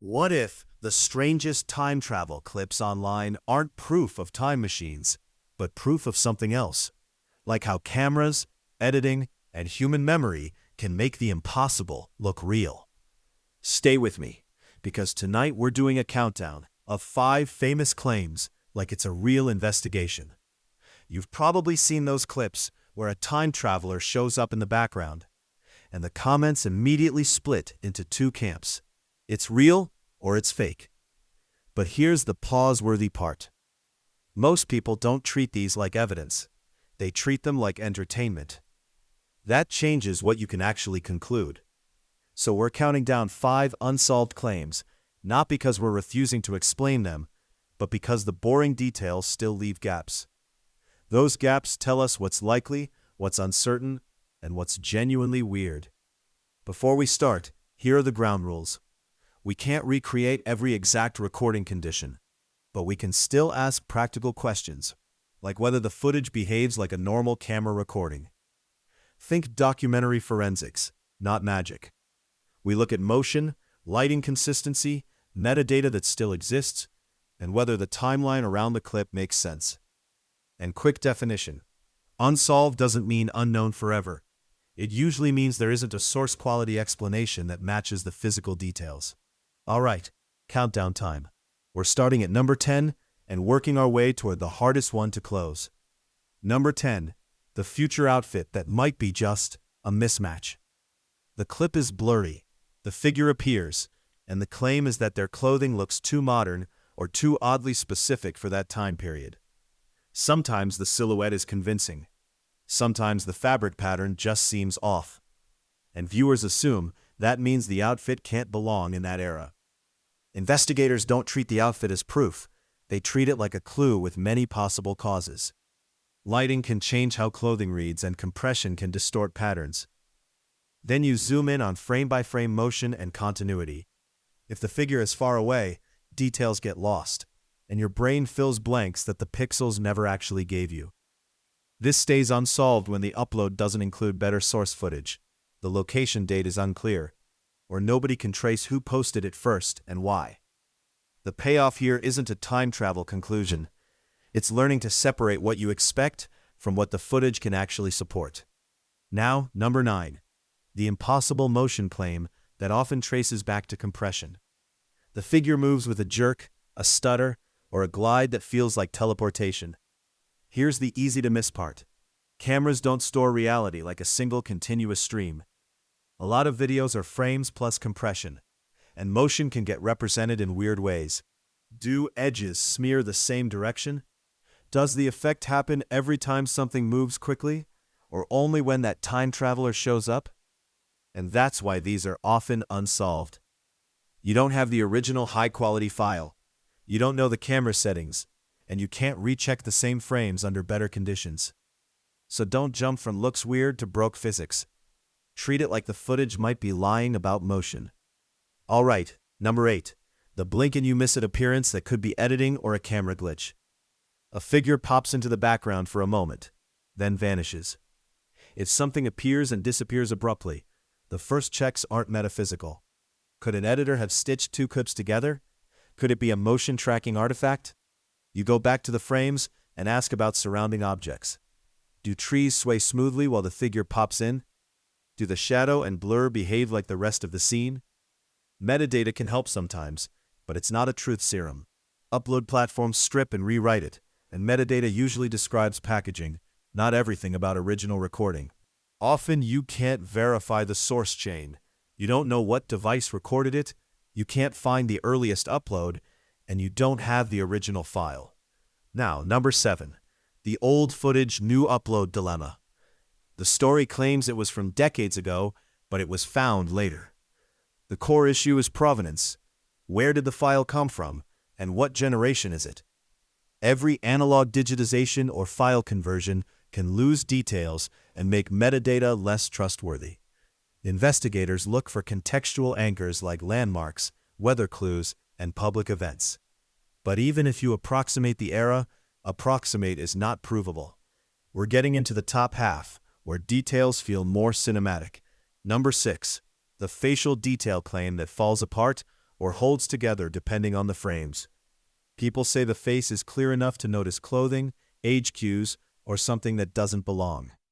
What if the strangest time travel clips online aren't proof of time machines, but proof of something else? Like how cameras, editing, and human memory can make the impossible look real. Stay with me, because tonight we're doing a countdown of 5 famous claims like it's a real investigation. You've probably seen those clips where a time traveler shows up in the background, and the comments immediately split into 2 camps. It's real or it's fake. But here's the pause-worthy part. Most people don't treat these like evidence. They treat them like entertainment. That changes what you can actually conclude. So we're counting down 5 unsolved claims, not because we're refusing to explain them, but because the boring details still leave gaps. Those gaps tell us what's likely, what's uncertain, and what's genuinely weird. Before we start, here are the ground rules. We can't recreate every exact recording condition, but we can still ask practical questions, like whether the footage behaves like a normal camera recording. Think documentary forensics, not magic. We look at motion, lighting consistency, metadata that still exists, and whether the timeline around the clip makes sense. And quick definition. Unsolved doesn't mean unknown forever. It usually means there isn't a source-quality explanation that matches the physical details. All right, countdown time. We're starting at number 10 and working our way toward the hardest one to close. Number 10, the future outfit that might be just a mismatch. The clip is blurry, the figure appears, and the claim is that their clothing looks too modern or too oddly specific for that time period. Sometimes the silhouette is convincing. Sometimes the fabric pattern just seems off. And viewers assume that means the outfit can't belong in that era. Investigators don't treat the outfit as proof. They treat it like a clue with many possible causes. Lighting can change how clothing reads, and compression can distort patterns. Then you zoom in on frame-by-frame motion and continuity. If the figure is far away, details get lost, and your brain fills blanks that the pixels never actually gave you. This stays unsolved when the upload doesn't include better source footage, the location date is unclear, or nobody can trace who posted it first and why. The payoff here isn't a time travel conclusion. It's learning to separate what you expect from what the footage can actually support. Now, number 9. The impossible motion claim that often traces back to compression. The figure moves with a jerk, a stutter, or a glide that feels like teleportation. Here's the easy-to-miss part. Cameras don't store reality like a single continuous stream. A lot of videos are frames plus compression, and motion can get represented in weird ways. Do edges smear the same direction? Does the effect happen every time something moves quickly, or only when that time traveler shows up? And that's why these are often unsolved. You don't have the original high-quality file. You don't know the camera settings, and you can't recheck the same frames under better conditions. So don't jump from looks weird to broke physics. Treat it like the footage might be lying about motion. All right, number 8. The blink-and-you-miss-it appearance that could be editing or a camera glitch. A figure pops into the background for a moment, then vanishes. If something appears and disappears abruptly, the first checks aren't metaphysical. Could an editor have stitched 2 clips together? Could it be a motion-tracking artifact? You go back to the frames and ask about surrounding objects. Do trees sway smoothly while the figure pops in? Do the shadow and blur behave like the rest of the scene? Metadata can help sometimes, but it's not a truth serum. Upload platforms strip and rewrite it, and metadata usually describes packaging, not everything about original recording. Often you can't verify the source chain. You don't know what device recorded it, you can't find the earliest upload, and you don't have the original file. Now, number 7. The old footage, new upload dilemma. The story claims it was from decades ago, but it was found later. The core issue is provenance. Where did the file come from, and what generation is it? Every analog digitization or file conversion can lose details and make metadata less trustworthy. Investigators look for contextual anchors like landmarks, weather clues, and public events. But even if you approximate the era, approximate is not provable. We're getting into the top half, where details feel more cinematic. Number 6. The facial detail claim that falls apart or holds together depending on the frames. People say the face is clear enough to notice clothing, age cues, or something that doesn't belong.